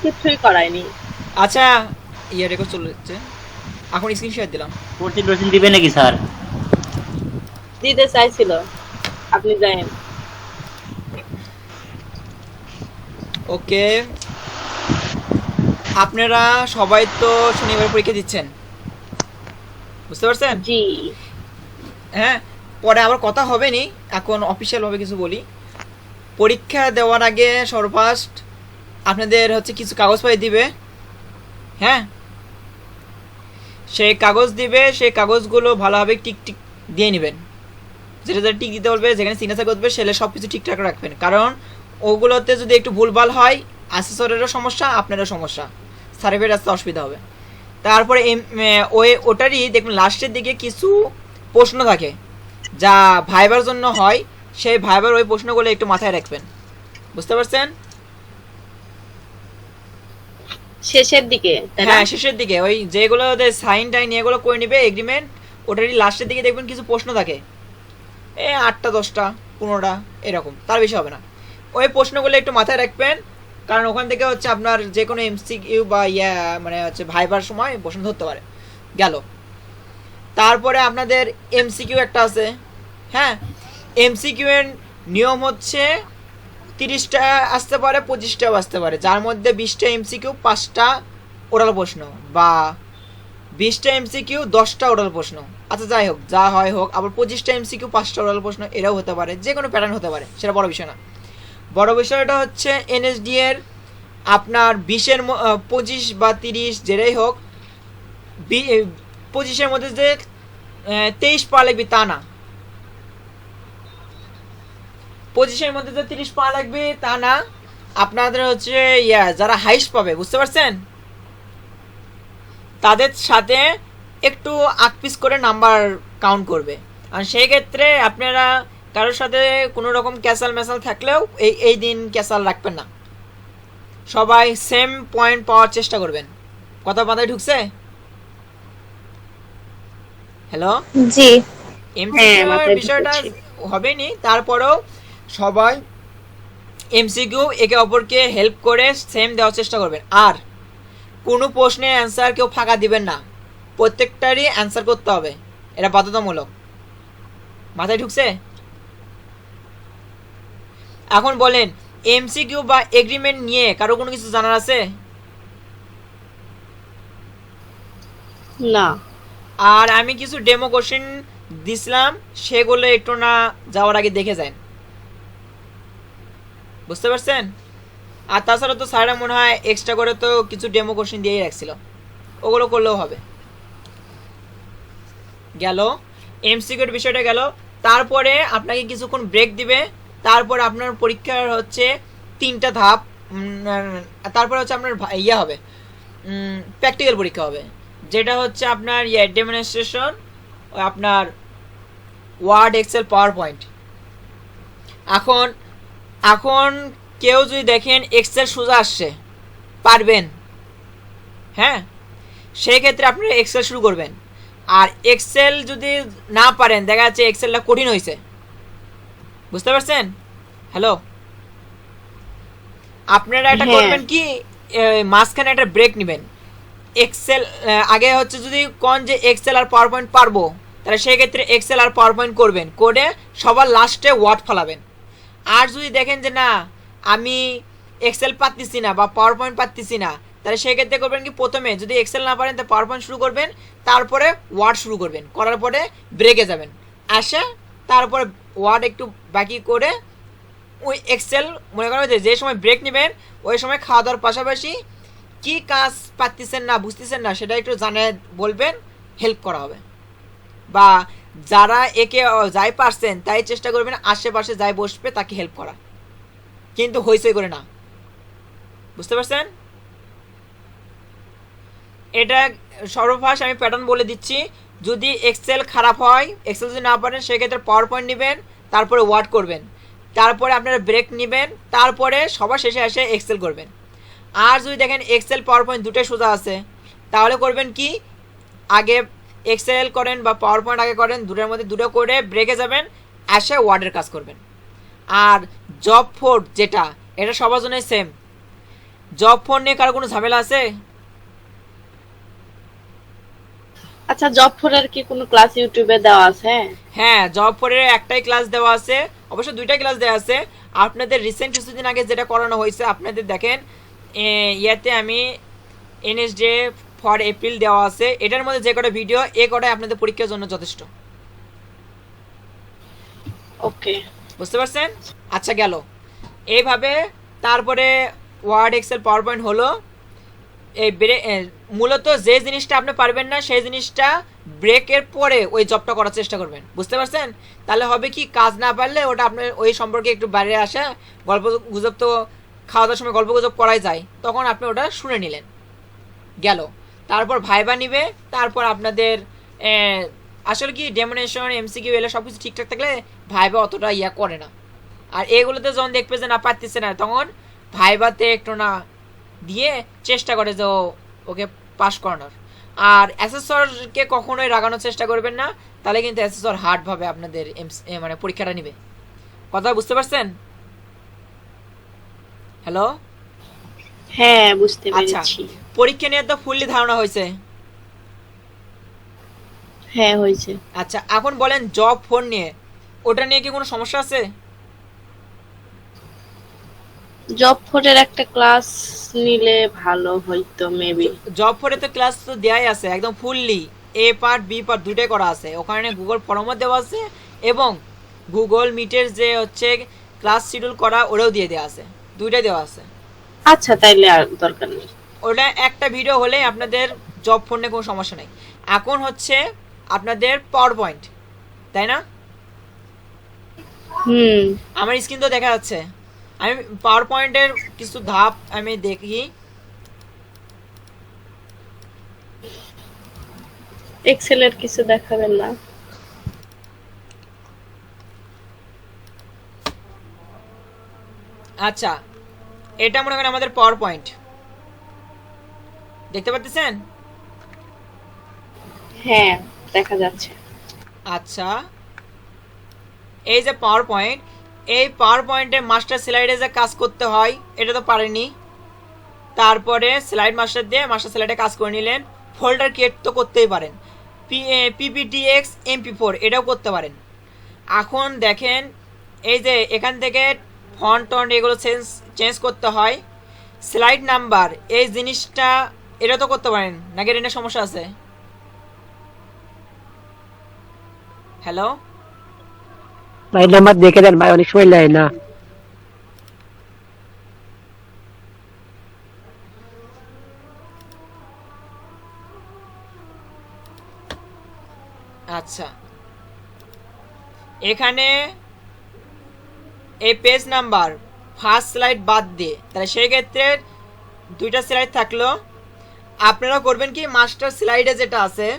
কিছুই করায়নি। আচ্ছা, ইয়ে রেকর্ড চলে যাচ্ছে, এখন স্ক্রিনশট দিলাম। কোচিং টোচিং দিবে নাকি স্যার? দিতে চাইছিল, আপনি যায়েন। ওকে, আপনারা সবাই তো শনিবার পরীক্ষা দিচ্ছেন, বুঝতে পারছেন? জি। হ্যাঁ, পরে আবার কথা হবে নি, এখন অফিসিয়ালভাবে কিছু বলি। পরীক্ষা দেওয়ার আগে সর্বফার্স্ট আপনাদের হচ্ছে কিছু কাগজপত্র দিবে। হ্যাঁ, সেই কাগজ দিবে, সেই কাগজগুলো ভালোভাবে টিক টিক দিয়ে নেবেন। যেটা যেটা টিক দিতে বলবে, যেখানে সিগনেচার করবে সেটা সব কিছু ঠিকঠাক রাখবেন, কারণ ওগুলোতে যদি একটু ভুলভাল হয় অ্যাসেসরেরও সমস্যা, আপনারও সমস্যা, সার্টিফিকেট আসতে অসুবিধা হবে। তারপরে ওটারই দেখুন লাস্টের দিকে কিছু প্রশ্ন থাকে যা ভাইবার জন্য হয়, সেই ভাইবার ওই প্রশ্নগুলো একটু মাথায় রাখবেন, বুঝতে পারছেন? শেষের দিকে, তাই না? হ্যাঁ, শেষের দিকে ওই যেগুলো সাইন টাইন এগুলো করে নিবে এগ্রিমেন্ট, ওটারই লাস্টের দিকে দেখবেন কিছু প্রশ্ন থাকে, 8টা 10টা 15টা এরকম, তার বেশি হবে না। ওই প্রশ্নগুলো একটু মাথায় রাখবেন, কারণ ওখান থেকে হচ্ছে আপনার যে কোনো এমসিকিউ বা মানে হচ্ছে ভাইবার সময় প্রশ্ন ধরতে পারে। গেল, তারপরে আপনাদের এমসিকিউ একটা আছে। হ্যাঁ, এমসিকিউ এর নিয়ম হচ্ছে 30টা আসতে পারে, 25টাও আসতে পারে, যার মধ্যে 20টা এমসিকিউ 5টা ওরাল প্রশ্ন, বা 20টা এমসিকিউ 10টা ওরাল প্রশ্ন। আচ্ছা যাই হোক, যা হয় হোক, আবার 25টা এমসিকিউ 5টা ওরাল প্রশ্ন, এরাও হতে পারে, যে কোনো প্যাটার্ন হতে পারে, সেটা বড় বিষয় না। বড় বিষয়টা হচ্ছে এনএসডি এর আপনার 20-এর 25 বা 30 যেটাই হোক, 25-এর মধ্যে যে 23 পাওয়া লাগবে তা না, 25-এর মধ্যে যে 30 পাওয়া লাগবে তা না। আপনাদের হচ্ছে যারা হাইস্ট পাবে, বুঝতে পারছেন, তাদের সাথে একটু আকপিস করে নাম্বার কাউন্ট করবে। আর সেই ক্ষেত্রে আপনারা কারোর সাথে কোনো রকম ক্যাসাল ম্যাসাল থাকলেও এই দিন ক্যাসাল রাখবেন না, সবাই সেম পয়েন্ট পাওয়ার চেষ্টা করবেন। কথা মাথায় ঢুকছে? হ্যালো, জি। হ্যাঁ, এমসিকিউ এর মাথায় বিষয়টা ঢুকেছে। হবেনি, তারপরেও সবাই এমসিকিউ একে অপরকে হেল্প করে সেম দেওয়ার চেষ্টা করবেন। আর কোনো প্রশ্নের অ্যান্সার কেউ ফাঁকা দিবেন না, প্রত্যেকটারই অ্যান্সার করতে হবে, এটা বাধ্যতামূলক। মাথায় ঢুকছে? এখন বলেন, এমসিকিউ বা এগ্রিমেন্ট নিয়ে কারো কোনো কিছু জানার আছে? না। আর আমি কিছু ডেমো কোশ্চেন দিছিলাম, সেগুলো একটু না যাওয়ার আগে দেখে যান, বুঝতে পারছেন? আর তাছাড়া তো স্যাররা মনে হয় এক্সট্রা করে তো কিছু ডেমো কোশ্চেন দিয়েই রাখছিল, ওগুলো করলেও হবে। গেল এমসিকিউর বিষয়টা গেল। তারপরে আপনাকে কিছুক্ষণ ব্রেক দিবে, তারপর আপনার পরীক্ষার হচ্ছে 3টা ধাপ। তারপরে হচ্ছে আপনার হবে প্র্যাকটিক্যাল পরীক্ষা হবে, যেটা হচ্ছে আপনার ডেমনস্ট্রেশন, আপনার ওয়ার্ড এক্সেল পাওয়ার পয়েন্ট। এখন এখন কেউ যদি দেখেন এক্সেল সোজা আসছে, পারবেন, হ্যাঁ, সেই ক্ষেত্রে আপনি এক্সেল শুরু করবেন। আর এক্সেল যদি না পারেন, দেখা যাচ্ছে এক্সেলটা কঠিন হয়েছে, বুঝতে পারছেন? হ্যালো, আপনারা এটা হ্যাঁ। করবেন কি, মাঝখানে একটা ব্রেক নেবেন। এক্সেল আগে হচ্ছে যদি কোন যে এক্সেল আর পাওয়ার পয়েন্ট পারবো, তাহলে সেই ক্ষেত্রে এক্সেল আর পাওয়ার পয়েন্ট করবেন, করে সবার লাস্টে ওয়ার্ড ফলাবেন। আর যদি দেখেন যে না, আমি এক্সেল পারতেছি না বা পাওয়ার পয়েন্ট পারতেছি না, তাহলে সেই ক্ষেত্রে করবেন কি, প্রথমে যদি এক্সেল না পারেন তাহলে পাওয়ার পয়েন্ট শুরু করবেন, তারপরে ওয়ার্ড শুরু করবেন, করার পরে ব্রেকে যাবেন, আসে তারপরে ওয়ার্ড একটু বাকি করে ওই এক্সেল, মনে করেন যে সময় ব্রেক নেবেন ওই সময় খাওয়া দাওয়ার পাশাপাশি কি কাজ পারতেছেন না বুঝতেছেন না সেটা একটু জানে বলবেন, হেল্প করা হবে। বা যারা একে যাই পারছেন তাই চেষ্টা করবেন আশেপাশে যাই বসবে তাকে হেল্প করা, কিন্তু হইচই করে না, বুঝতে পারছেন? এটা সর্বফার্স্ট আমি প্যাটার্ন বলে দিচ্ছি। যদি এক্সেল খারাপ হয়, এক্সেল যদি না পারেন, সেক্ষেত্রে পাওয়ার পয়েন্ট নেবেন, তারপরে ওয়ার্ড করবেন, তারপরে আপনারা ব্রেক নেবেন, তারপরে সবার শেষে এসে এক্সেল করবেন। আর যদি দেখেন এক্সেল পাওয়ার পয়েন্ট দুটোই সোজা আছে, তাহলে করবেন কি, আগে এক্সেল করেন বা পাওয়ার পয়েন্ট আগে করেন, দুটোর মধ্যে দুটো করে ব্রেকে যাবেন, এসে ওয়ার্ডের কাজ করবেন। আর জব ফোর্ড যেটা, এটা সবার জন্যই সেম। জব ফোন নিয়ে কারো কোনো ঝামেলা আছে? আচ্ছা, জব ফোরের কি কোনো ক্লাস ইউটিউবে দেওয়া আছে? হ্যাঁ, জব ফোরের একটাই ক্লাস দেওয়া আছে, অবশ্য দুইটা ক্লাস দেওয়া আছে। আপনাদের রিসেন্ট কিছুদিন আগে যেটা করানো হয়েছে আপনাদের দেখেন, ইয়াতে আমি এনএসডে ফর এপ্রিল দেওয়া আছে, এটার মধ্যে যে কটা ভিডিও এ কটাই আপনাদের পরীক্ষার জন্য যথেষ্ট। ওকে, বুঝতে পারছেন? আচ্ছা গেল এইভাবে। তারপরে ওয়ার্ড এক্সেল পাওয়ার পয়েন্ট হলো। এই মূলত যে জিনিসটা আপনি পারবেন না সেই জিনিসটা ব্রেকের পরে ওই জবটা করার চেষ্টা করবেন। বুঝতে পারছেন? তাহলে হবে কি, কাজ না পারলে ওটা আপনার ওই সম্পর্কে একটু বাইরে আসা গল্প গুজব, তো খাওয়া দাওয়ার সময় গল্প গুজব করাই যায়, তখন আপনি ওটা শুনে নিলেন। গেল। তারপর ভাইবা নিবে, তারপর আপনাদের আসলে কি ডেমোনেশন এমসিকিউ এলে সব কিছু ঠিকঠাক থাকলে ভাইবা অতটা ইয়া করে না। আর এগুলোতে যখন দেখবে যে না পারতেছে না, তখন ভাইবাতে একটু না দিয়ে চেষ্টা করে যে ওকে পাস করানোর। আর অ্যাসেসরকে কখনোই রাগানোর চেষ্টা করবেন না, তাহলে কিন্তু অ্যাসেসর হার্ডভাবে আপনাদের মানে পরীক্ষাটা নিবে। কথা বুঝতে পারছেন? হ্যালো, হ্যাঁ বুঝতে আচ্ছা, পেরেছি। পরীক্ষা নিয়ে তো ফুললি ধারণা হয়েছে। হ্যাঁ হয়েছে। আচ্ছা, এখন বলেন জব ফোন নিয়ে, ওটা নিয়ে কি কোনো সমস্যা আছে? জব ফোরের একটা ক্লাস নিলে ভালো হইতো মেবি। জব ফোরে তো ক্লাস তো দেওয়াই আছে একদম ফুললি, এ পার্ট বি পার্ট দুটোই করা আছে। ওখানে গুগল ফর্মও দেওয়া আছে এবং গুগল মিটের যে হচ্ছে ক্লাস শিডিউল করা ওটাও দিয়ে দেওয়া আছে, দুইটাই দেওয়া আছে। আচ্ছা, তাইলে আর দরকার নেই। ওটা একটা ভিডিও হলে আপনাদের জব ফোনে কোনো সমস্যা নেই। এখন হচ্ছে আপনাদের পাওয়ার পয়েন্ট, তাই না? আমার স্ক্রিন তো দেখা যাচ্ছে। আমি পাওয়ার পয়েন্টের কিছু ধাপ আমি দেখি। এক্সেলের কিছু দেখাবেন না? আচ্ছা, এটা মনে করেন আমাদের পাওয়ার পয়েন্ট, দেখতে পাচ্ছেন? হ্যাঁ দেখা যাচ্ছে। আচ্ছা, এই যে পাওয়ার পয়েন্ট, এই পাওয়ার পয়েন্টে মাস্টার স্লাইডে যে কাজ করতে হয় এটা তো পারেনি। তারপরে স্লাইড মাস্টার দিয়ে মাস্টার স্লাইডে কাজ করে নিলেন। ফোল্ডার ক্রিয়েট তো করতেই পারেন, পিপিটিএক্স MP4 এটাও করতে পারেন। এখন দেখেন এই যে এখান থেকে ফন্ট টন্ট এগুলো চেঞ্জ করতে হয়। স্লাইড নাম্বার এই জিনিসটা এটা তো করতে পারেন নাকি? এটা নিয়ে সমস্যা আছে? হ্যালো ভাই, নাম্বার দেখে দেন ভাই, অনেক সময় নেয় না। আচ্ছা, এখানে এই পেজ নাম্বার ফার্স্ট স্লাইড বাদ দিয়ে, তাহলে সেই ক্ষেত্রে দুইটা স্লাইড থাকলো। আপনারা করবেন কি, মাস্টার স্লাইডে যেটা আছে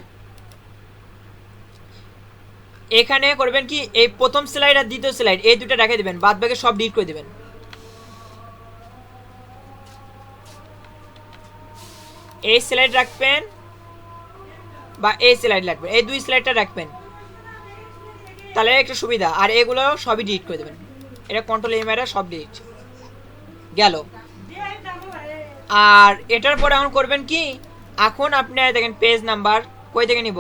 এখানে করবেন কি, এই প্রথম স্লাইড আর দ্বিতীয় স্লাইড এই দুটো রেখে দিবেন, বাদ বাকি সব ডিলিট করে দিবেন। এই স্লাইড রাখবেন বা এই স্লাইড রাখবেন, এই দুই স্লাইডটা রাখবেন, তাহলে একটু সুবিধা। আর এগুলো সবই ডিলিট করে দেবেন, এটা কন্ট্রোল এ মেরে সব ডিলিট গেল। আর এটার পরে এখন করবেন কি, এখন আপনি দেখেন পেজ নাম্বার কই থেকে নিব,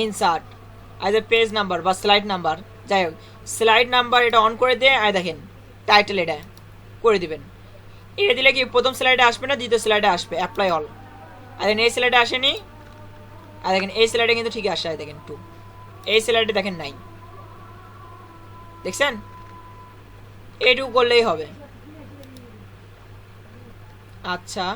ইনসার্ট আই পেজ নাম্বার বা স্লাইড নাম্বার, যাই হোক স্লাইড নাম্বার এটা অন করে দিয়ে আয় দেখেন টাইটেল এটা করে দিবেন। এটা দিলে কি প্রথম স্লাইডে আসবে না দ্বিতীয় স্লাইডে আসবে, অ্যাপ্লাই অল। আর দেখেন এই স্লাইডে আসেনি, আর দেখেন এই স্লাইডে কিন্তু ঠিকই আসে, দেখেন 2, এই স্লাইডে দেখেন 9, দেখছেন? এইটুকু করলেই হবে। আচ্ছা,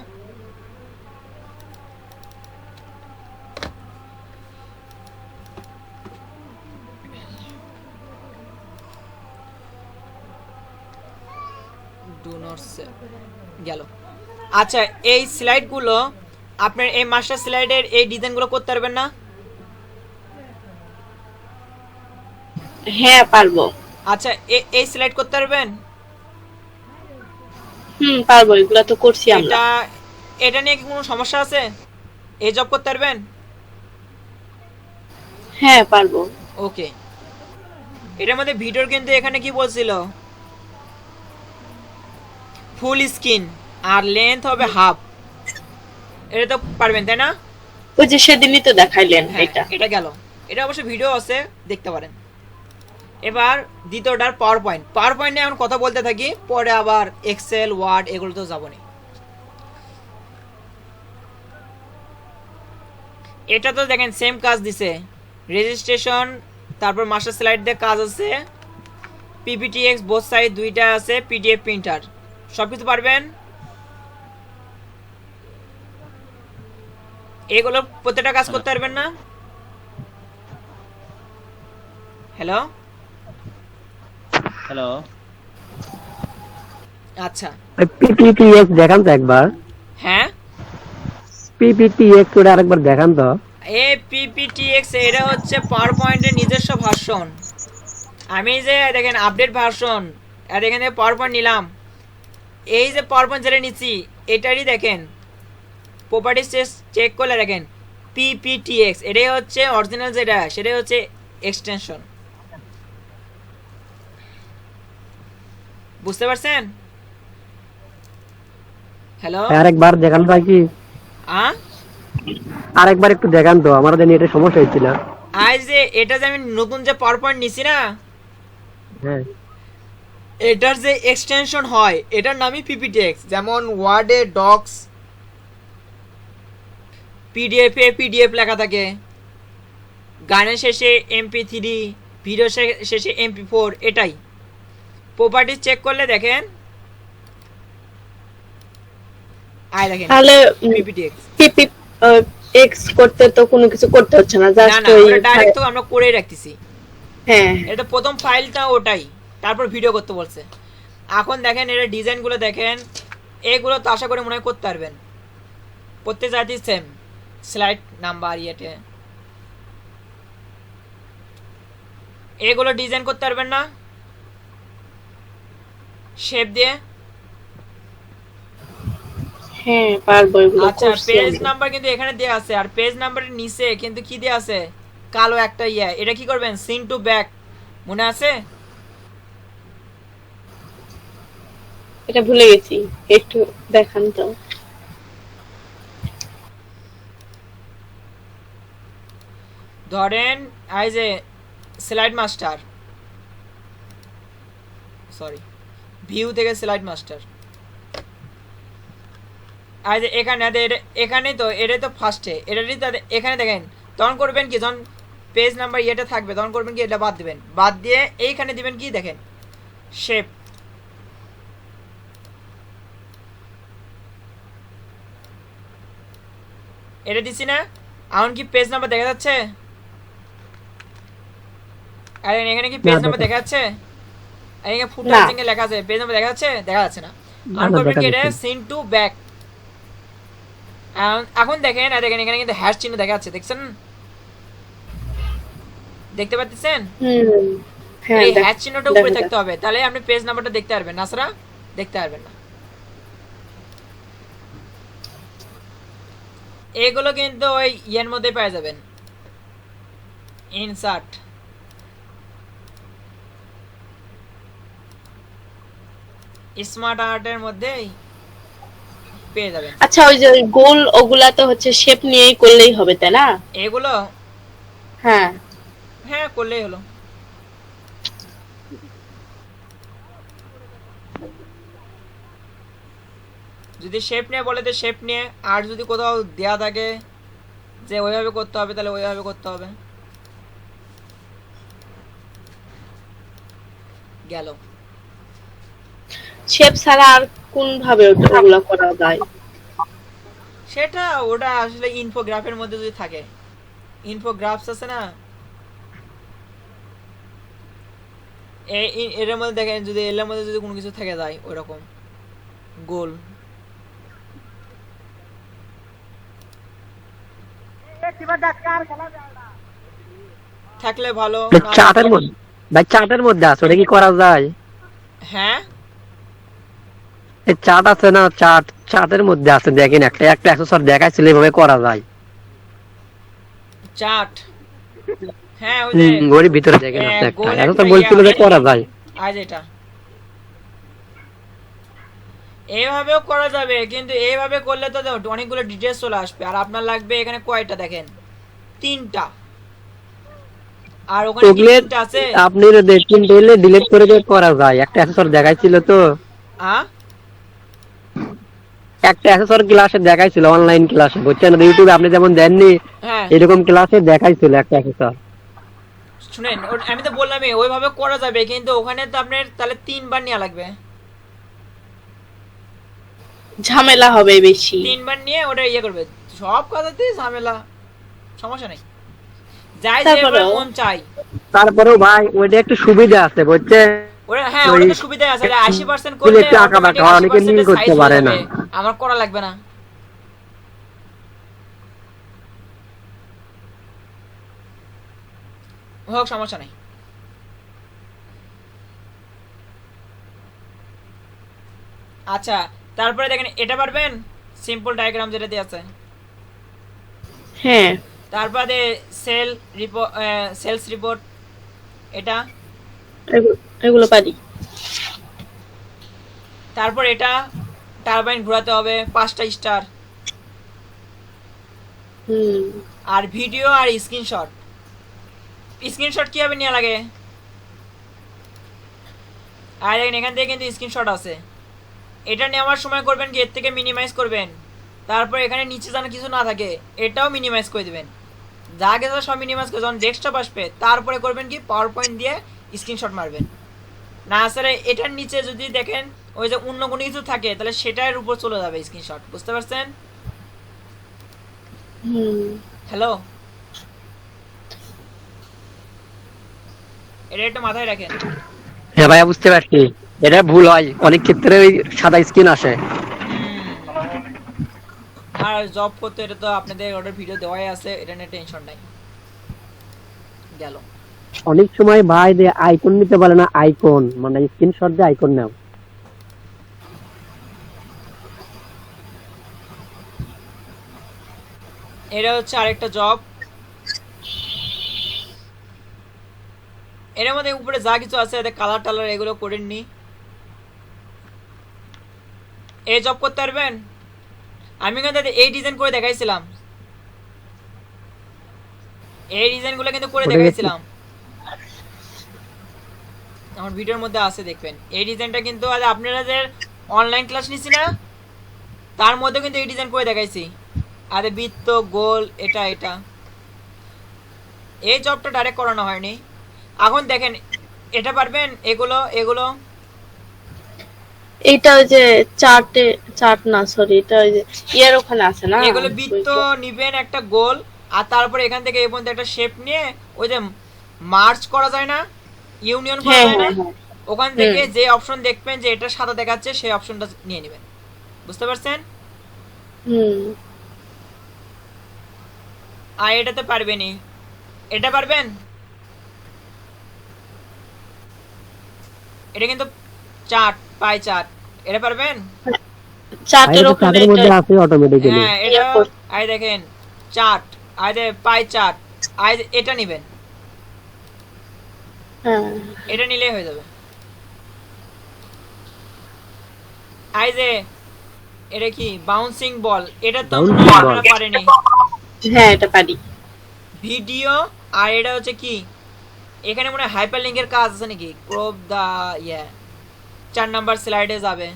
গেল। আচ্ছা, এই স্লাইডগুলো আপনার এই মাস্টার স্লাইডের এই ডিজাইনগুলো করতে পারবেন না? হ্যাঁ পারবো। আচ্ছা, এই স্লাইড করতে পারবেন? পারবো, এগুলা তো করছি আমরা। এটা নিয়ে কি কোনো সমস্যা আছে? এই জব করতে পারবেন? হ্যাঁ পারবো। ওকে, এটার মধ্যে ভিডিওর কিন্তু এখানে কি বলছিল, ফুল স্ক্রিন আর লেন্থ হবে হাফ। এটা তো পারবেন তাই না? ওই যে সেদিনই তো দেখাইলেন হ্যাঁ, এটা। এটা গেল। এটা অবশ্য ভিডিও আছে, দেখতে পারেন। এবার দ্বিতীয়টার পাওয়ার পয়েন্ট। পাওয়ার পয়েন্ট নিয়ে এখন কথা বলতে থাকি, পরে আবার এক্সেল ওয়ার্ড এগুলো তো যাবো না। এটা তো দেখেন সেম কাজ দিছে, রেজিস্ট্রেশন, তারপর মাস্টার স্লাইড দিয়ে কাজ আছে, পিপিটিএক্স বোথ সাইড দুইটা আছে, পিডিএফ প্রিন্টার, সব কিছু পারবেন। এগুলো প্রত্যেকটা কাজ করতে পারবেন না? হ্যালো হ্যালো, আচ্ছা, ওই পিপিটিএক্স দেখান তো একবার, হ্যাঁ পিপিটিএক্স ওটা আরেকবার দেখান তো। এ পিপিটিএক্স এটা হচ্ছে পাওয়ার পয়েন্টের নিজস্ব ভার্সন। আমি যে দেখেন আপডেট ভার্সন, আর এখানে পাওয়ার পয়েন্ট নিলাম, এই যে পাওয়ার পয়েন্ট যেটা নিচ্ছি এটারই দেখেন প্রপার্টিস চেক করলে দেখেন পিপিটিএক্স, এটাই হচ্ছে অরিজিনাল, যেটা সেটাই হচ্ছে এক্সটেনশন। বুঝতে পারছেন? হ্যালো, আরেকবার দেখান তো কি, আরেকবার একটু দেখান তো, আমার জানি এটা সমস্যা হয়েছিল। আজ যে এটা যে আমি নতুন যে পাওয়ার পয়েন্ট নিছি না, হ্যাঁ, এটার যে এক্সটেনশন হয় এটার নামই পিপিটিএক্স। যেমন ওয়ার্ডে ডক্স, পিডিএফ এ পিডিএফ লেখা থাকে, গানের শেষে MP3, ভিডিও শেষে MP4, এটাই প্রপার্টিজ চেক করলে দেখেন, আই দেখেন তাহলে পিপিটিএক্স। পিপি এক্স করতে তো কোনো কিছু করতে হচ্ছে না, না জাস্ট না, ওই ওটা ডাইরেক্ট তো আমরা করেই রাখতেছি। হ্যাঁ এটা প্রথম ফাইলটা ওটাই, তারপর ভিডিও করতে বলছে। এখন দেখেন এটা ডিজাইনগুলো দেখেন, এগুলো তো আশা করি মনে হয় করতে পারবেন, প্রত্যেক জাতি সেম স্লাইড নাম্বার ইয়েতে, এগুলো ডিজাইন করতে পারবেন না শেপ দিয়ে? হ্যাঁ পারবো এগুলো। আচ্ছা, পেজ নাম্বার কিন্তু এখানে দেয়া আছে, আর পেজ নাম্বারের নিচে কিন্তু কি দেয়া আছে, কালো একটা ইয়ে, এটা কি করবেন, সিন টু ব্যাক, মনে আছে? এটা ভুলে গেছি, একটু দেখান তো। ধরেন এই যে স্লাইড মাস্টার, সরি ভিউ থেকে স্লাইড মাস্টার, এই যে এখানে তো এটা তো ফার্স্টে, এটারই তো এখানে দেখেন, তখন করবেন কি, যখন পেজ নাম্বার ইয়েটা থাকবে তখন করবেন কি, এটা বাদ দিবেন, বাদ দিয়ে এইখানে দিবেন কি দেখেন শেপ, এটা দিছি না? এখন কি পেজ নাম্বার দেখা যাচ্ছে? আর এখানে কি পেজ নাম্বার দেখা যাচ্ছে? আর এখানে ফুটার না। দিকে লেখা আছে, পেজ নাম্বার দেখা যাচ্ছে? দেখা যাচ্ছে না। না, আর না, করবেন দেখা কি, এটা যাচ্ছে। Send to back. এখন দেখেন, আর দেখেন এখানে কিন্তু হ্যাশ চিহ্ন দেখা যাচ্ছে, দেখছেন? দেখতে পাচ্ছেন? হ্যাঁ এই হ্যাশ চিহ্নটা উপরে দেখা থাকতে হবে, তাহলে আপনি পেজ নাম্বারটা দেখতে পারবেন, না ছাড়া দেখতে পারবেন না। এগুলো কিন্তু ওই ইয়ের মধ্যে পেয়ে যাবেন, ইনসার্ট, স্মার্ট আর্টের মধ্যেই পেয়ে যাবেন। আচ্ছা ওই যে গোল ওগুলা তো হচ্ছে শেপ নিয়েই করলেই হবে তাই না? এগুলো হ্যাঁ হ্যাঁ করলেই হলো। যদি শেপ নিয়ে বলে তো শেপ নিয়ে, আর যদি কোথাও দেয়া থাকে যে ওইভাবে করতে হবে তাহলে ওইভাবে করতে হবে। গেল। শেপ ছাড়া আর কোন ভাবে ওগুলা করা যায়? সেটা ওটা আসলে ইনফোগ্রাফের মধ্যে যদি থাকে, ইনফোগ্রাফস আছে না, এর মধ্যে দেখেন, যদি এর মধ্যে যদি কোনো কিছু থেকে যায় ওইরকম গোল, থাকলে ভালো। চার্টের মধ্যে, ভাই চার্টের মধ্যে আছে, ওটা কি করা যায়? হ্যাঁ এই চার্ট আছে না, চার্টের মধ্যে আছে, দেখেন একটা অ্যাক্সেসর দেখাইছিল এভাবে করা যায়। চার্ট, হ্যাঁ ওই যে ওর ভিতরে দেখেন আছে একটা গোল অ্যাক্সেসর একটা বলছিল যে করা যায়। আজ এটা এইভাবেও করা যাবে, কিন্তু এইভাবে করলে তো অনেকগুলো ডিটেলস চলে আসবে, আর আপনার লাগবে এখানে কয়টা দেখেন, 3টা, আর ওখানে কি ওগুলো 3টা আছে? আপনি দেখুন ডেলে ডিলিট করে দিয়ে করা যায়। একটা অ্যাসেসর দেখাইছিল তো, একটা অ্যাসেসর ক্লাসে দেখাইছিল, অনলাইন ক্লাসে, বুঝছেন, ইউটিউবে আপনি যেমন দেননি হ্যাঁ এরকম ক্লাসে দেখাইছিল একটা অ্যাসেসর। শুনেন, আমি তো বললামই ওইভাবে করা যাবে, কিন্তু ওখানে তো আপনার তাহলে 3বার নেওয়া লাগবে, ঝামেলা হবে বেশি। 3বার নিয়ে ওটা ইয়ে করবে, সব কথাতেই ঝামেলা, সমস্যা নেই, যাই যে তারপরেও মন চাই। তারপরেও ভাই ওইটা একটু সুবিধা আছে, বুঝছেন, ওটা হ্যাঁ, ওই ওটা তো সুবিধা আছে, 80% করলে একটু আঁকা অটোমেটিক বাঁকা অনেকে 80% মিল এর করতে সাইজ হয়ে পারে না। যাবে, আমার করা লাগবে না। হোক, সমস্যা নেই। আচ্ছা, তারপরে দেখেন এটা পারবেন, সিম্পল ডায়াগ্রাম যেটা দিয়ে আছে। হ্যাঁ, তারপরে সেলস রিপোর্ট, এটা। এগুলো পারি। তারপর এটা টারবাইন ঘোরাতে হবে 5টা স্টার, হুম, আর ভিডিও আর স্ক্রিনশট। স্ক্রিনশট কিভাবে নেওয়া লাগে, আর দেখেন এখান থেকে কিন্তু স্ক্রিনশট আছে। এটা নেওয়ার সময় করবেন কি, এর থেকে মিনিমাইজ করবেন, তারপর এখানে নিচে যেন কিছু না থাকে এটাও মিনিমাইজ করে দেবেন, যা গেছে সব মিনিমাইজ করে যখন ডেস্কটপ আসবে তারপরে করবেন কি, পাওয়ার পয়েন্ট দিয়ে স্ক্রিনশট মারবেন। না স্যার, এটার নিচে যদি দেখেন ওই যে অন্য কোনো কিছু থাকে তাহলে সেটার উপর চলে যাবে স্ক্রিনশট, বুঝতে পারছেন? হুম। হ্যালো, এটা একটু মাথায় রাখেন। হ্যাঁ ভাইয়া, বুঝতে পারছি, এটা ভুল হয় অনেক ক্ষেত্রে, ওই সাদা স্ক্রিন আসে। আর জব করতে এটা তো আপনাদের ওটার ভিডিও দেওয়াই আছে, এটা নিয়ে টেনশন নাই। গেল। অনেক সময় ভাই যে আইকন নিতে বলে না, আইকন মানে স্ক্রিনশট দিয়ে আইকন নাও। এটা হচ্ছে আরেকটা জব, এর মধ্যে উপরে যা কিছু আছে এতে কালার টালার এগুলো করেননি। এই জব করতে পারবেন, আমি কিন্তু এই ডিজাইন করে দেখাইছিলাম, এই ডিজাইনগুলো কিন্তু করে দেখাইছিলাম, আমার ভিডিওর মধ্যে আছে, দেখবেন এই ডিজাইনটা কিন্তু আপনারা যে অনলাইন ক্লাস নিছি না তার মধ্যে কিন্তু এই ডিজাইন করে দেখাইছি, আরে বৃত্ত গোল এটা এটা। এই জবটা ডাইরেক্ট করানো হয়নি। এখন দেখেন এটা পারবেন, এগুলো এগুলো এইটা ওই যে চার্ট না, সরি, এটা ওই যে ইয়ার ওখানে আছে না, এগুলো বৃত্ত নিবেন একটা গোল, আর তারপরে এখান থেকে এই পর্যন্ত একটা শেপ নিয়ে ওই যে মার্চ করা যায় না, ইউনিয়ন করা হ্যাঁ যায় না, হ্যাঁ হ্যাঁ, ওখান থেকে যে অপশন দেখবেন যে এটা সাদা দেখাচ্ছে সেই অপশনটা নিয়ে নেবেন, বুঝতে পারছেন? হুম। আর এটাতে পারবেনই, এটা পারবেন, এটা কিন্তু চার্ট পাই চার্ট, এটা পারবেন? চার্টের ওখানে চার্টের মধ্যে আছে অটোমেটিক্যালি। হ্যাঁ, এটা আই দেখেন চার্ট, আই দে পাই চার্ট, আই এটা নেবেন, হ্যাঁ, এটা নিলেই হয়ে যাবে। আই যে এটা কি বাউন্সিং বল, এটা তো Bouncing ball। আপনারা পারেনি। হ্যাঁ, এটা পারি। ভিডিও, আর এটা হচ্ছে কি, এখানে মনে হয় হাইপার লিংকের কাজ আছে নাকি, ক্রপ দা 4 নাম্বার স্লাইডে যাবে,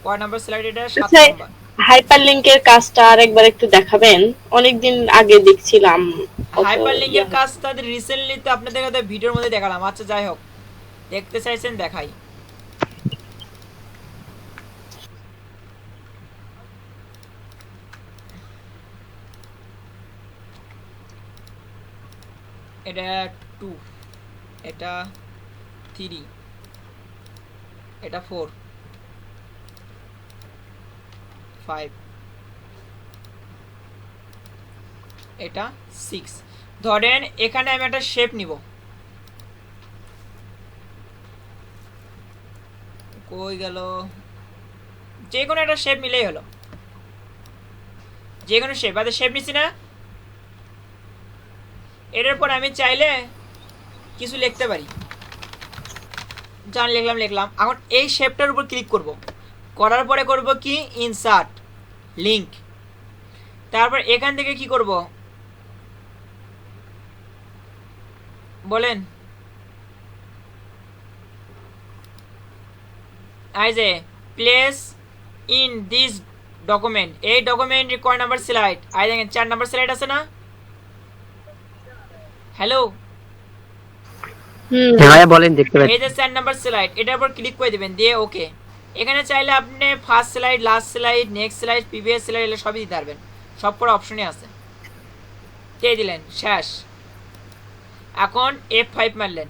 কয় নাম্বার স্লাইড এটা, 7 আচ্ছা, নাম্বার। হাইপার লিংকের কাজটা আরেকবার একটু দেখাবেন, অনেকদিন আগে দেখছিলাম। অত হাইপার লিংকের ইয়া- কাজ তাদের রিসেন্টলি তো আপনাদের কাছে ভিডিওর মধ্যে দেখালাম। আচ্ছা যাই হোক, দেখতে চাইছেন দেখাই। এটা 2, এটা 3, এটা 4, 5, এটা 6। ধরেন এখানে আমি একটা শেপ নিব, কই গেল, যে কোনো একটা শেপ নিলেই হলো, যে কোনো শেপ, শেপ নিছি না, এটার পর আমি চাইলে কিছু লিখতে পারি, জান লিখলাম। এখন এই শেপটার উপর ক্লিক করব, করার পরে করব কি ইনসার্ট লিংক। তারপর এখান থেকে কি করব বলেন? এই যে প্লেস ইন দিস ডকুমেন্ট, এই ডকুমেন্টের কয় নাম্বার স্লাইড? এই দেখেন 4 নাম্বার স্লাইড আছে না? হ্যালো, হ্যাঁ ভাইয়া বলেন, দেখতে এই পাচ্ছি। যে 4 নাম্বার স্লাইড, এটার উপর ক্লিক করে দিবেন, দিয়ে ওকে। এখানে চাইলে আপনি first slide, last slide, next slide, previous slide এগুলো সবই দিতে পারবেন, সব করা অপশনই আছে। দিয়ে দিলেন, শেষ। এখন F5 মারলেন,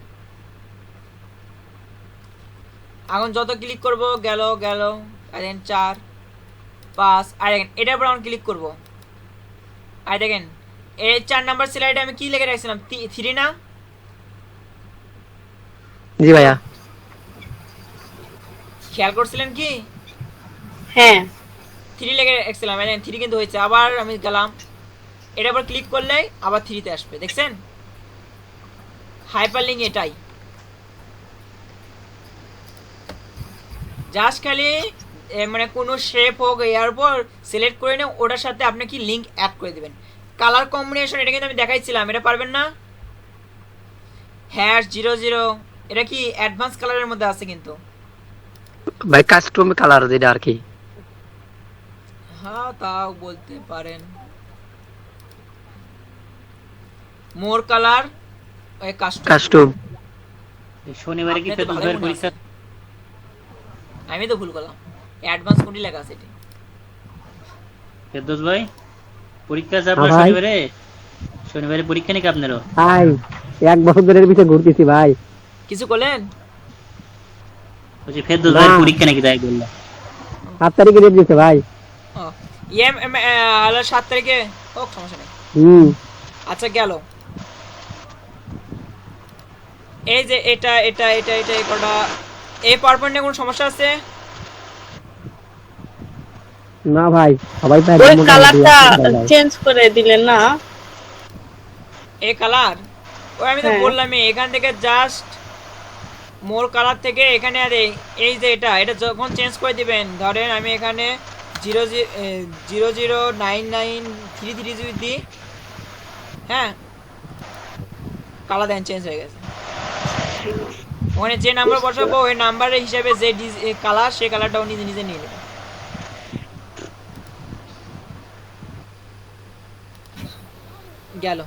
এখন যত ক্লিক করব গেল, আর দেখেন 4 5, আর দেখেন এটার উপর আমরা ক্লিক করব। আর দেখেন এই 4 নাম্বার স্লাইডে আমি কি লিখে রাখছিলাম? 3 না? জি ভাইয়া। খেয়াল করছিলেন কি? হ্যাঁ 3 লিখে রাখছিলাম, এই দেখেন 3 কিন্তু হয়েছে। আবার আমি গেলাম, এটার উপর ক্লিক করলে আবার 3 তে আসবে, দেখছেন? হাইপারলিংক এটাই, জাস্ট খালি মানে কোনো শেপ হোক এর উপর সিলেক্ট করে নিয়ে ওটার সাথে আপনি কি লিংক অ্যাড করে দিবেন। কালার কম্বিনেশন এটা কিন্তু আমি দেখাইছিলাম, এটা পারবেন না? #00 এটা কি অ্যাডভান্স কালারের মধ্যে আছে কিন্তু ভাই কাস্টম কালার যেটা আর কি। হ্যাঁ তাও বলতে পারেন। মোর কালার ওই কাস্টম। শনিবারে কি আপনি তো ফেরদৌস ভালোই ভাইয়ের মনে পরীক্ষা? আমি তো ভুল করলাম, অ্যাডভান্স কোনটি লেখা আছে এটি? ফেরদৌস ভাই পরীক্ষা আছে আপনার ভাই। শনিবারে? শনিবারে পরীক্ষা নাকি আপনারও? ভাই 1 বছর ধরে পিছে ঘুরতেছি ভাই। কিছু করলেন? বলছি ফেরদৌস ভাইয়ের না। পরীক্ষা নাকি, তাই বললাম। 7 তারিখে ডেট দিছে ভাই। ও হলো 7 তারিখে, হোক সমস্যা নেই। আচ্ছা গেল, এই যে এটা এই কটা, এই পাওয়ারপয়েন্টে কোনো সমস্যা আছে? না ভাই, সবাই পায় ওই মোটামুটি কালারটা একটু ভালো। চেঞ্জ করে দিলেন না? এই কালার ওই আমি তো হ্যাঁ। বললামই, এখান থেকে জাস্ট মোর কালার থেকে এখানে, আর এই যে এটা যখন চেঞ্জ করে দিবেন, ধরেন আমি এখানে 009933 যদি দিই, হ্যাঁ কালার দেন চেঞ্জ হয়ে গেছে। ওখানে যে নাম্বার বসাবো ওই নাম্বারের হিসাবে যে কালার, সেই কালারটাও নিজে নিজে নিয়ে নেবে। গেল।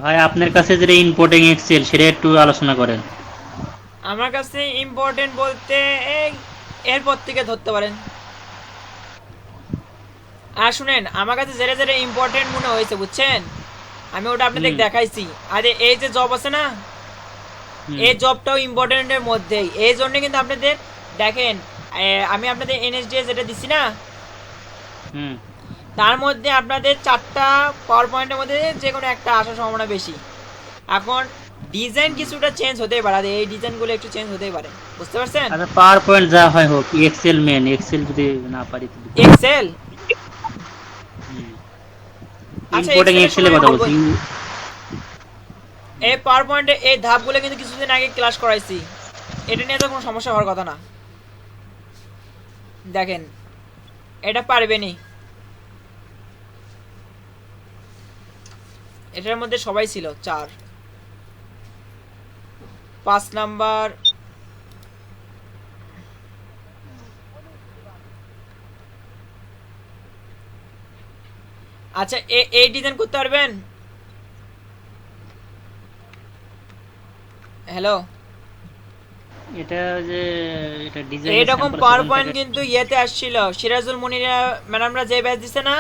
ভাই আপনার কাছে যেটা ইম্পোর্টিং এক্সেল সেটা একটু আলোচনা করেন। আমার কাছে ইম্পর্টেন্ট বলতে এই এরপর থেকে ধরতে পারেন। আর শুনেন, আমার কাছে যেটা ইম্পর্টেন্ট মনে হয়েছে বুঝছেন, আমি ওটা আপনাদের দেখাইছি। আরে এই যে জব আছে না, এই জবটাও ইম্পর্টেন্টের মধ্যেই। এই জন্য কিন্তু আপনাদের দেখেন, আমি আপনাদের এনএসডি যেটা দিছি না, তার মধ্যে আপনাদের 4টা পাওয়ার পয়েন্টের মধ্যে যে কোনো একটা আসার সম্ভাবনা বেশি। এখন ডিজাইন কিছুটা চেঞ্জ হতেই পারে, আর এই ডিজাইনগুলো একটু চেঞ্জ হতেই পারে, বুঝতে পারছেন? আচ্ছা পাওয়ার পয়েন্ট যা হয় হোক, এক্সেল মেন, এক্সেল যদি না পারি তো এক্সেল, আচ্ছা ইম্পোর্টিং এক্সেলের কথা বলছি। এই পাওয়ার পয়েন্টে এই ধাপগুলো কিন্তু কিছুদিন আগে ক্লাস করাইছি, এটা নিয়ে তো কোনো সমস্যা হওয়ার কথা না। দেখেন এটা পারবেনি, এটার মধ্যে সবাই ছিল 4 5 নাম্বার। আচ্ছা এই ডিজাইন করতে পারবেন? হ্যালো, এটা যে এটা ডিজাইন এইরকম পাওয়ার পয়েন্ট কিন্তু ইয়েতে আসছিল, সিরাজুল মুনিরা ম্যাডামরা যে ব্যাচ দিছে না।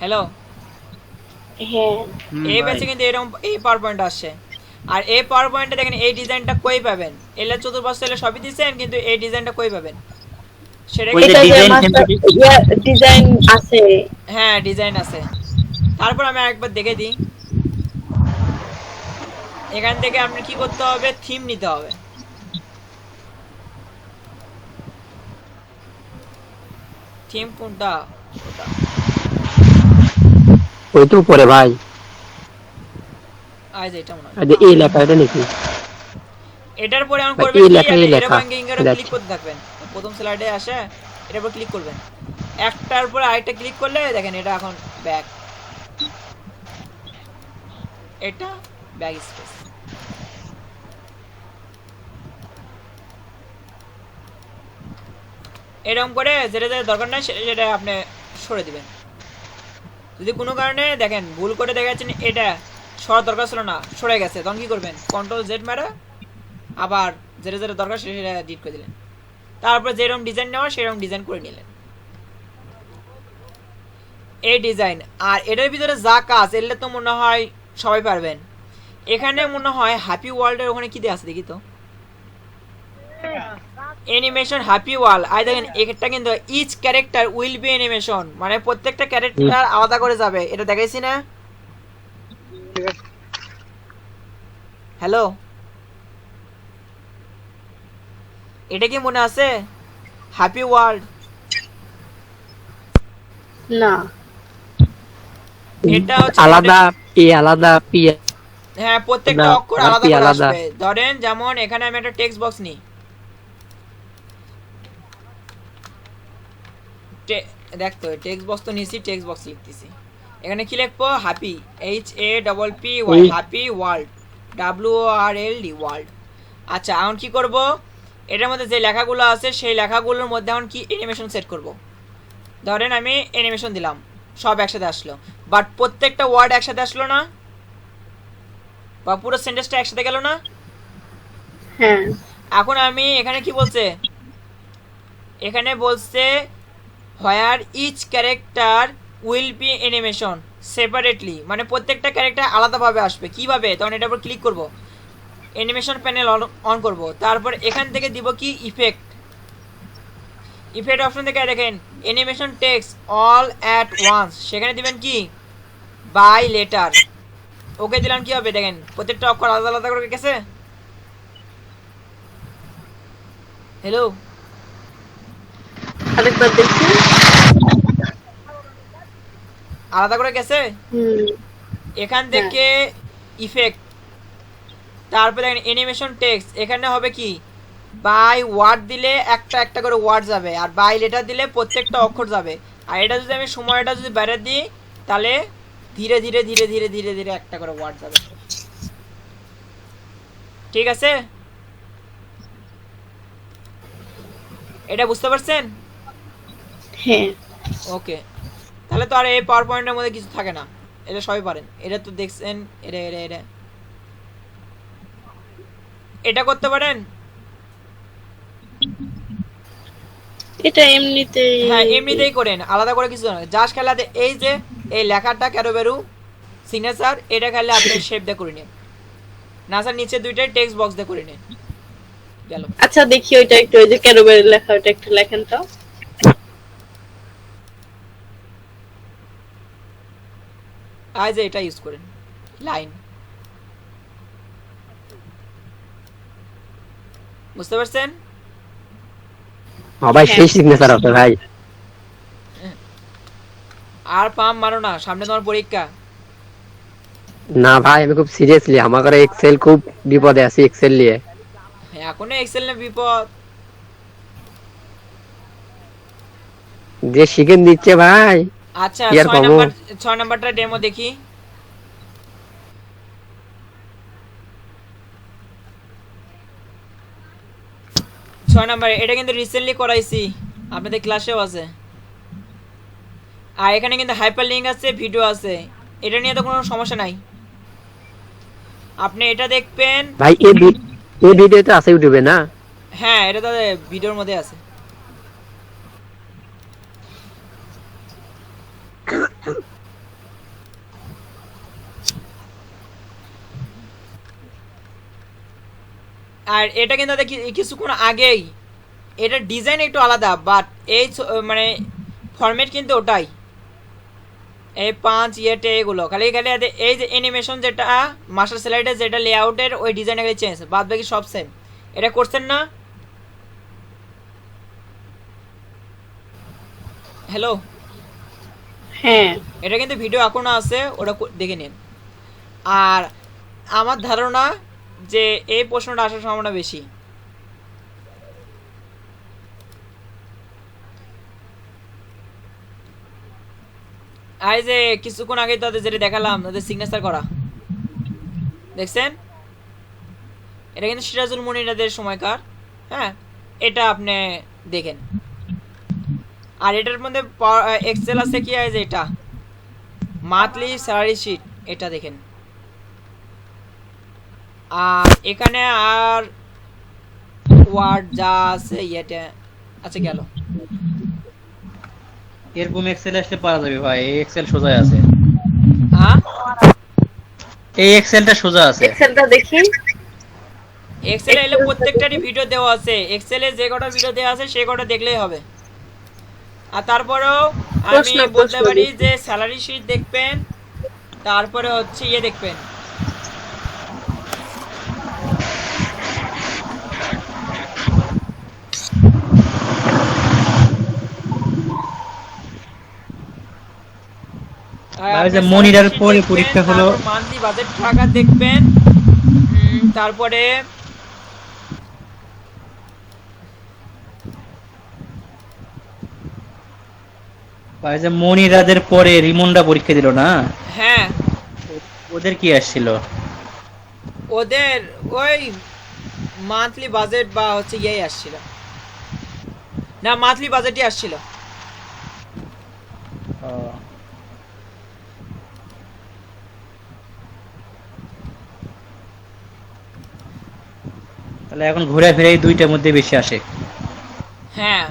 হ্যালো, হ্যাঁ এই ব্যাচে কিন্তু এরকম এই পাওয়ার পয়েন্ট আসছে। আর এই পাওয়ার পয়েন্টে দেখেন এই ডিজাইনটা কই পাবেন? এলে চতুর্পাশ এলে সবই দিচ্ছেন, কিন্তু এই ডিজাইনটা কই পাবেন? সেটা ওই কি যে এটা যে ডিজাইন মাস্টার ডিজাইন আছে। হ্যাঁ ডিজাইন আছে। তারপর আমি আরেকবার দেখে দিই। এখান থেকে আপনার কি করতে হবে, থিম নিতে হবে। থিম কোনটা, ওটা ওই তো উপরে ভাই, আজ এটা মনে হয়। এই যে এই লেখা এটা নাকি? এটার পরে অন ভাই, করবেন এই কি, লেখা, এই এরো লেখা। ব্যাংকিং এর এটা ক্লিক করতে থাকবেন। প্রথম স্লাইডে আসে, এটার উপর ক্লিক করবেন। একটার পরে আরেকটা ক্লিক করলে দেখেন এটা এখন ব্যাক, এটা ব্যাক স্পেস। এরকম করে যেটা যেটা দরকার নাই সেটা আপনি সরে দিবেন। যদি কোনো কারণে দেখেন ভুল করে দেখাচ্ছেন এটা সরার দরকার ছিল না, সরে গেছে, তখন কি করবেন, কন্ট্রোল জেড মেরে আবার যেটা যেটা দরকার সেটা সেটা ডিলিট করে দিলেন। তারপর যেরকম ডিজাইন নেওয়া সেরকম ডিজাইন করে নিলেন, এই ডিজাইন। আর এটার ভিতরে যা কাজ, এলে তো মনে হয় সবাই পারবেন। এখানে মনে হয় হ্যাপি ওয়ার্ল্ডের ওখানে কি দিয়ে আছে দেখি তো, অ্যানিমেশন হ্যাপি ওয়াল। আই দেখেন একটা কিন্তু each character will be animation, মানে প্রত্যেকটা ক্যারেক্টার আলাদা করে যাবে, এটা দেখাইছি না? হ্যালো, এটা কি মনে আছে হ্যাপি ওয়ার্ল্ড? না, এটা হচ্ছে আলাদা পি, আলাদা পি। হ্যাঁ প্রত্যেকটা আলাদা, অক্ষর আলাদা, আলাদা করে আলাদা। আসবে। ধরেন যেমন এখানে আমি একটা টেক্সট বক্স নিই, দেখতো টেক্সট বক্স তো নিছি, টেক্সট বক্স লিখতেছি। এখানে কি লিখবো, happy, HAPPY, happy world, WORLD world. আচ্ছা এখন কি করব, এটার মধ্যে যে লেখাগুলো আছে সেই লেখাগুলোর মধ্যে এখন কি অ্যানিমেশন সেট করব। ধরেন আমি অ্যানিমেশন দিলাম, সব একসাথে আসলো, বাট প্রত্যেকটা ওয়ার্ড একসাথে আসলো না, বা পুরো সেন্টেন্সটা একসাথে গেল না। হ্যাঁ এখন আমি এখানে কি বলছে, এখানে বলছে where each character will be animation separately, মানে প্রত্যেকটা ক্যারেক্টার আলাদাভাবে আসবে। কিভাবে, তখন এটার উপর ক্লিক করব, অ্যানিমেশন প্যানেল অন করব, তারপর এখান থেকে দিব কি ইফেক্ট, ইফেক্ট অপশন থেকে দেখেন animation text all at once, সেখানে দিবেন কি বাই লেটার। ওকে দিলাম, কি হবে দেখেন প্রত্যেকটা অক্ষর আলাদা আলাদা করে গেছে। হ্যালো, আরেকবার দেখি। আলাদা করে গেছে। হুম, এখান থেকে ইফেক্ট, তারপরে দেখেন অ্যানিমেশন টেক্সট, এখানে হবে কি বাই ওয়ার্ড দিলে একটা একটা করে ওয়ার্ড যাবে, আর বাই লেটার দিলে প্রত্যেকটা অক্ষর যাবে। আর এটা যদি আমি সময়টা যদি বাইরে দিই তাহলে ধীরে ধীরে ধীরে ধীরে ধীরে ধীরে একটা করে ওয়ার্ড যাবে। ঠিক আছে, এটা বুঝতে পারছেন? হ্যাঁ ওকে, তাহলে তো আর এই পাওয়ার পয়েন্টের মধ্যে কিছু থাকে না, এটা সবাই পারেন। এটা তো দেখছেন, এটা এটা এটা এটা করতে পারেন। এটা এমনিতেই। হ্যাঁ এমনিতেই করেন, আলাদা করে কিছু না, জাস্ট খেলাতে এই যে এই লেখাটা ক্যারোবেরু সিগনেচার, এটা খেলে আপনি শেপ দিয়ে করে নিন, না স্যার নিচে দুইটাই টেক্সট বক্স দিয়ে করে নিন। গেল। আচ্ছা দেখি ওইটা একটু, ওই যে ক্যারোবের লেখা, ওইটা একটু লেখেন তো। আজ এটা ইউজ করেন, লাইন, বুঝতে পারছেন? ভাই সেই সিগনেচার আছে ভাই। আর পাম মারো না, সামনে তোমার পরীক্ষা। না ভাই, আমি খুব সিরিয়াসলি, আমার ঘরে এক্সেল খুব বিপদে আছি এক্সেল নিয়ে। এখনো এক্সেল না বিপদ, যে শিখেন দিচ্ছে ভাই। আচ্ছা কি আর 6 কমো? নাম্বার, 6 নাম্বারটা ডেমো দেখি। ছয় নাম্বার, এটা কিন্তু রিসেন্টলি করাইছি, আপনাদের ক্লাসেও আছে। আর এখানে কিন্তু হাইপার লিঙ্ক আছে, ভিডিও আছে, এটা নিয়ে তো কোনো সমস্যা নাই, আপনি এটা দেখবেন। ভাই এই ভিডিওতে আছে ইউটিউবে না? হ্যাঁ এটা তো ভিডিওর মধ্যে আছে। আর এটা কিন্তু কিছুক্ষণ আগেই, এটা ডিজাইন একটু আলাদা, বাট এই মানে ফরম্যাট কিন্তু ওটাই, এই 5 ইয়েটে এগুলো খালি খালি এই যে অ্যানিমেশন যেটা মাস্টার স্লাইডের যেটা লেআউটের ওই ডিজাইনটা খালি চেঞ্জ, বাদ বাকি সব সেম। এটা করছেন না? হ্যালো, হ্যাঁ এটা কিন্তু ভিডিও এখনো আছে, ওটা দেখে নিন। আর আমার ধারণা যে এই প্রশ্নটা আসার সম্ভাবনা বেশি। আর যে কিছুক্ষণ আগে তাদের যেটা দেখালাম তাদের সিগনেচার করা দেখছেন, এটা কিন্তু সিরাজুল মুনিরাদের সময়কার। হ্যাঁ, এটা আপনি দেখেন। আর এটার মধ্যে এক্সেল আছে কি আছে, এটা মান্থলি স্যালারি শিট, এটা দেখেন। আর এখানে আর ওয়ার্ড যা আছে এটা আচ্ছা গেল। এরকম এক্সেল আসলে পারা যাবে ভাই, এই এক্সেল সোজাই আছে, হ্যাঁ এই এক্সেলটা সোজা আছে। এক্সেলটা দেখি। এক্সেলে এলে প্রত্যেকটারই ভিডিও দেওয়া আছে, এক্সেলে যে কটা ভিডিও দেওয়া আছে সে কটা দেখলেই হবে। আর তারপরেও আমি বলতে পারি যে স্যালারি শিট দেখবেন, তারপরে হচ্ছে ইয়ে দেখবেন, মনিরার পরে পরীক্ষা হলো, মান্থলি বাজেট ট্র্যাকার দেখবেন, তারপরে ভাই যে মনিরাদের পরে রিমন্ডা পরীক্ষা দিল না, হ্যাঁ ওদের কি আসছিল? ওদের ওই মান্থলি বাজেট বা হচ্ছে ইয়েই আসছিল না, মান্থলি বাজেটই আসছিল। তাহলে এখন ঘুরে ফিরে এই দুইটার মধ্যে বেশি আসে। হ্যাঁ,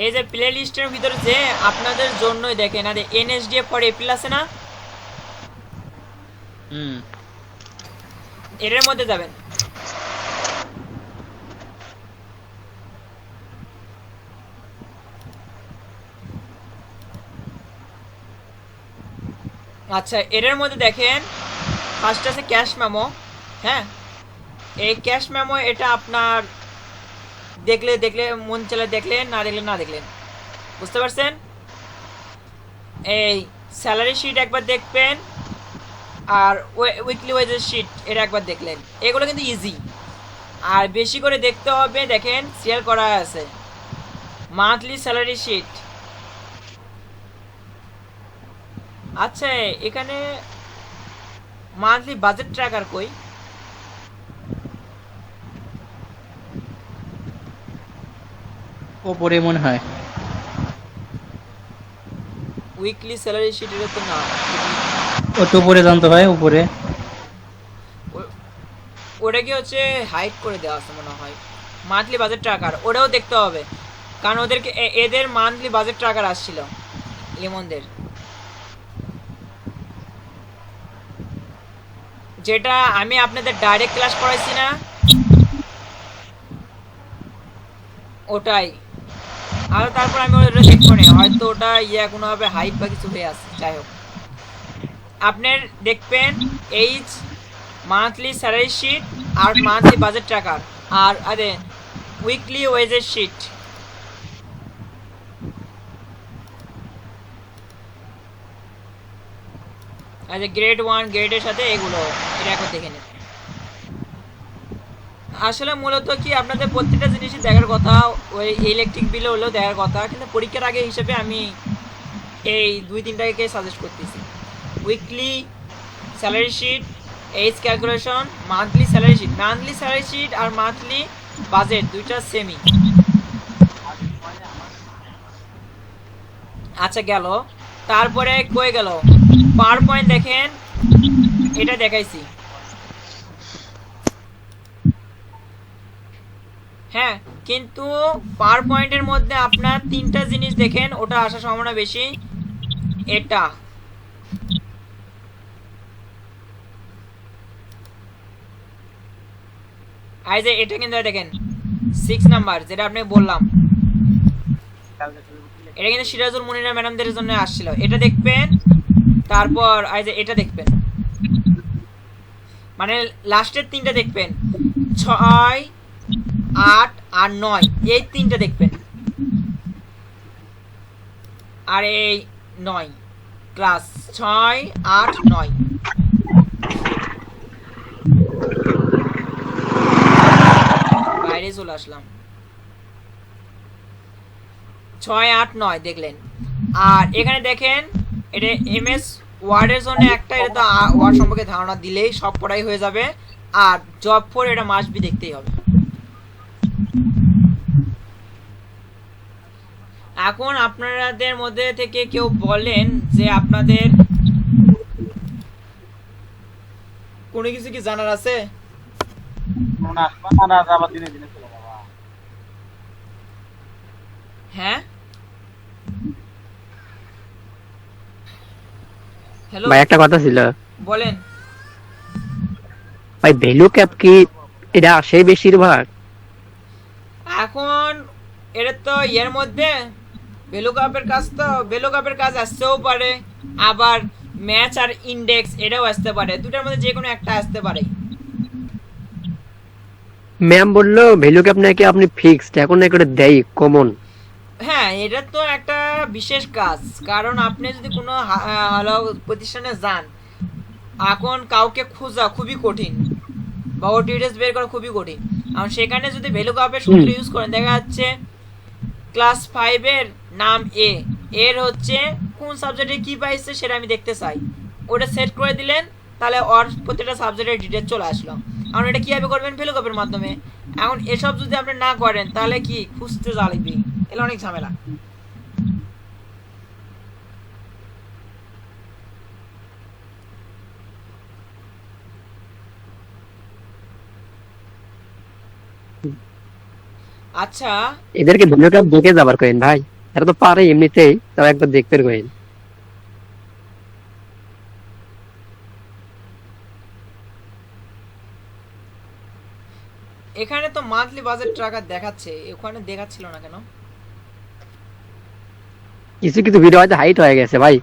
এই যে প্লে লিস্টের ভিতরে যে আপনাদের জন্যই দেখেন আর এনএসডিএফ ফর এপ্রিল আছে না, এর মধ্যে যাবেন। আচ্ছা, এর মধ্যে দেখেন ফার্স্ট আছে ক্যাশ মেমো। হ্যাঁ, এই ক্যাশ মেমো এটা আপনার দেখলে দেখলে মন চলে দেখলেন, না দেখলেন না দেখলেন, বুঝতে পারছেন? এই স্যালারি শিট একবার দেখবেন, আর উইকলি ওয়েজের শিট এটা একবার দেখলেন, এগুলো কিন্তু ইজি। আর বেশি করে দেখতে হবে, দেখেন শেয়ার করা আছে মান্থলি স্যালারি শিট। আচ্ছা, এখানে মান্থলি বাজেট ট্র্যাকার কই? ওপরে মনে হয় উইকলি স্যালারি শিট এটা তো না, ও তো উপরে জানতো ভাই, উপরে ওটা কি হচ্ছে হাইড করে দেওয়া আছে মনে হয়। মান্থলি বাজেট ট্র্যাকার ওটাও দেখতে হবে, কারণ ওদেরকে এদের মান্থলি বাজেট ট্র্যাকার আসছিল লিমনদের, যেটা আমি আপনাদের ডাইরেক্ট ক্লাস করাইছি না, ওটাই। আর তারপর আমি ওটা চেক করি, হয়তো ওটা কোনোভাবে হাইট বা কিছু হয়ে আসছে। যাই হোক, আপনার দেখবেন এইচ মান্থলি স্যালারি শিট আর মান্থলি বাজেট ট্র্যাকার আর আরে উইকলি ওয়েজের শিট। আচ্ছা, গ্রেড 1 গ্রেডের সাথে এগুলো এটা একবার দেখে নিন। আসলে মূলত কি আপনাদের প্রত্যেকটা জিনিসই দেখার কথা, ওই ইলেকট্রিক বিলে হলেও দেখার কথা, কিন্তু পরীক্ষার আগে হিসেবে আমি এই 2-3টাকে সাজেস্ট করতেছি। Weekly salary sheet, age calculation, monthly salary sheet. Monthly salary sheet আর মান্থলি বাজেট দুইটা সেমই। আচ্ছা গেল, তারপরে কই গেল পাওয়ার পয়েন্ট দেখেন, এটা দেখাইছি। হ্যাঁ, কিন্তু পাওয়ার পয়েন্টের মধ্যে আপনার 3টা জিনিস দেখেন, ওটা আসার সম্ভাবনা বেশি। এটা এই যে এটা কিন্তু দেখেন 6 নাম্বার, যেটা আপনি বললাম এটা কিন্তু সিরাজুল মুনিরা ম্যাডামদের জন্য আসছিল। এটা দেখবেন, তারপর এই যে এটা দেখবেন, মানে লাস্টের তিনটা দেখবেন, 6, 8 আর 9, এই তিনটা দেখবেন। আর এই 9 ক্লাস 6, 8, 9 বাইরে চলে আসলাম। 6, 8, 9 দেখলেন। আর এখানে দেখেন এটা এমএস ওয়ার্ডের জন্য একটা, এটা তো ওয়ার্ড সম্পর্কে ধারণা দিলেই সব পড়াই হয়ে যাবে। আর জব ফর এটা মাস্ট বি দেখতেই হবে। এখন আপনাদের মধ্যে থেকে কেউ বলেন যে আপনাদের কোনো কিছু কি জানার আছে? হ্যাঁ, হ্যালো ভাই একটা কথা ছিল বলেন। ভাই, ভ্যালু ক্যাপ কি এটা আসে বেশিরভাগ? এখন এটা তো এর মধ্যে ভ্যালু কাপের কাজ, তো ভ্যালু কাপের কাজ আসতেও পারে, আবার ম্যাচ আর ইন্ডেক্স এটাও আসতে পারে, দুটার মধ্যে যে কোনো একটা আসতে পারে। ম্যাম বললো ভ্যালু ক্যাপ নাকি আপনি ফিক্সড, এখন নাকি ওটা দেয় কমন। হ্যাঁ, এটা তো একটা বিশেষ কাজ, কারণ আপনি যদি কোনো হলো প্রতিষ্ঠানে যান, এখন কাউকে খোঁজা খুবই কঠিন বা ও ডিটেলস বের করা খুবই কঠিন। আর সেখানে যদি ভ্যালু কাপের সূত্র ইউজ করেন, দেখা যাচ্ছে ক্লাস 5 এর নাম এ, এর হচ্ছে কোন সাবজেক্টে কি পাইছে সেটা আমি দেখতে চাই, ওটা সেট করে দিলেন, তাহলে ওর প্রত্যেকটা সাবজেক্টের ডিটেলস চলে আসলো। এখন এটা কীভাবে করবেন? ভ্যালু কাপের মাধ্যমে। এখন এসব যদি আপনি না করেন তাহলে কি খুঁজতে জ্বালাবি, এগুলো অনেক ঝামেলা। আচ্ছা, এদেরকে ভ্যালু ক্যাপ দেখে যাবার কইন ভাই, এরা তো পারে এমনিতেই, তাও একবার দেখতে কইন। এখানে তো মান্থলি বাজেট ট্র্যাকার দেখাচ্ছে, ওখানে দেখাচ্ছিল না কেন? কিছু কিছু ভিডিও হয়তো হাইট হয়ে গেছে ভাই।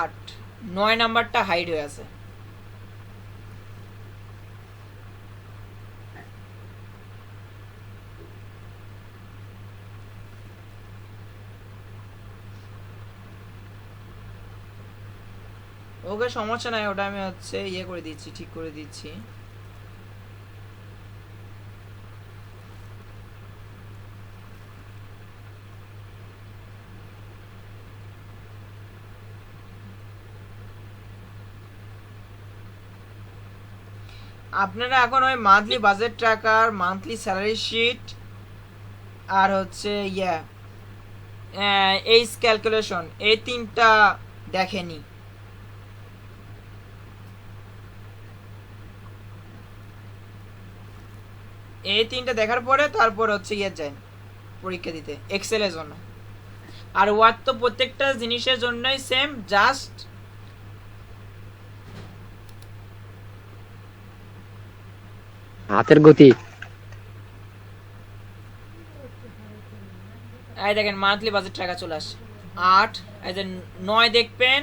আট, 9 নাম্বারটা হাইড হয়ে আছে। ওকে, সমস্যা নাই, ওটা আমি হচ্ছে ইয়ে করে দিচ্ছি, ঠিক করে দিচ্ছি। আপনারা এখন ওই monthly budget tracker, monthly salary sheet, আর হচ্ছে এইজ ক্যালকুলেশন, এই তিনটা দেখেনি। এই তিনটা দেখার পরে তারপর হচ্ছে যায় পরীক্ষা দিতে এক্সেলের জন্য। আর ওয়ার্ড তো প্রত্যেকটা জিনিসের জন্যই সেম, জাস্ট হাতের গতি। এই দেখেন মান্থলি বাজেট টাকা চলে আসে 8, এই যে 9 দেখবেন,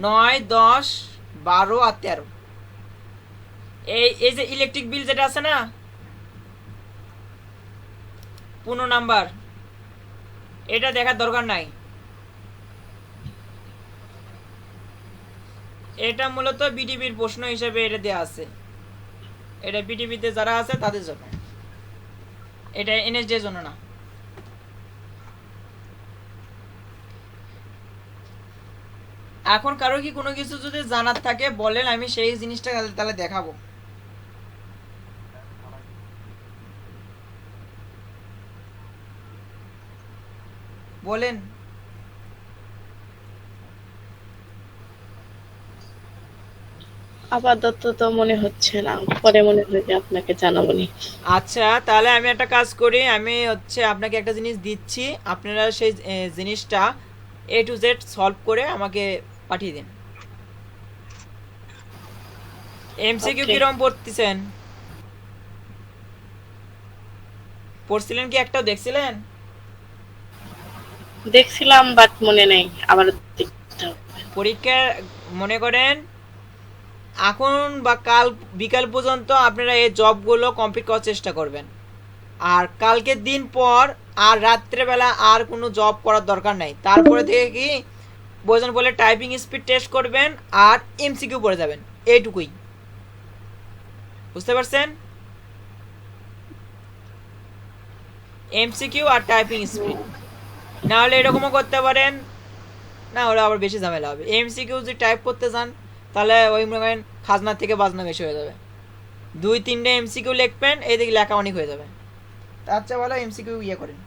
9, 10, 12 আর 13। এই যে ইলেকট্রিক বিল যেটা আছে না 15 নাম্বার, এটা দেখার দরকার নাই। এটা মূলত বিডিবির প্রশ্ন হিসেবে এটা দেয়া আছে, এটা বিডিবিতে যারা আছে তাদের জন্য, এটা এনএসডি এর জন্য না। এখন কারো কি কোনো কিছু যদি জানার থাকে বলেন, আমি সেই জিনিসটা তাহলে দেখাবো। বলেন। আপাতত তো মনে হচ্ছে না, পরে মনে হলে আপনাকে জানাবো নি। আচ্ছা, তাহলে আমি একটা কাজ করি, আমি হচ্ছে আপনাকে একটা জিনিস দিচ্ছি, আপনারা সেই জিনিসটা A to Z সলভ করে আমাকে পাঠিয়ে দিন। MCQ Okay. কিরকম পড়তেছেন? পড়ছিলেন কি, একটাও দেখছিলেন? দেখছিলাম বাট মনে নেই, আবার দেখতে হবে। পরীক্ষা মনে করেন এখন বা কাল বিকাল পর্যন্ত আপনারা এই জবগুলো কমপ্লিট করার চেষ্টা করবেন, আর কালকের দিন পর আর রাত্রেবেলা আর কোনো জব করার দরকার নাই। তারপরে থেকে কি প্রয়োজন বলে টাইপিং স্পিড টেস্ট করবেন আর এমসিকিউ পড়ে যাবেন, এইটুকুই। বুঝতে পারছেন? এমসিকিউ আর টাইপিং স্পিড, না হলে এরকমও করতে পারেন, না হলে আবার বেশি ঝামেলা হবে। এমসিকিউ যদি টাইপ করতে চান তাহলে ওই মনে করেন খাজনার থেকে বাজনা বেশি হয়ে যাবে। 2-3টে এমসিকিউ লিখবেন, এইদিকে লেখা অনেক হয়ে যাবে। আচ্ছা ভালো, এমসিকিউ ইয়ে করেন।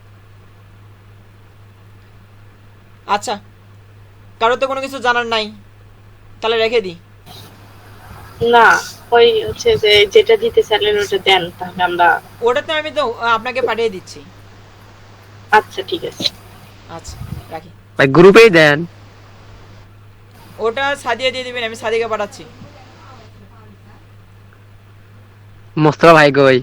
আচ্ছা, কারো তো কোনো কিছু জানার নাই, তাহলে রেখে দিই। না, ওই হচ্ছে যে যেটা দিতে চাইলেন ওটা দেন, তাহলে আমরা। ওটাতে আমি তো আপনাকে পাঠিয়ে দিচ্ছি। আচ্ছা ঠিক আছে। আচ্ছা রাখি। ভাই গ্রুপেই দেন। ওটা সাদিয়া দিয়ে দিবেন, আমি সাদিকে পাঠাচ্ছি। মোস্তফা ভাই কই?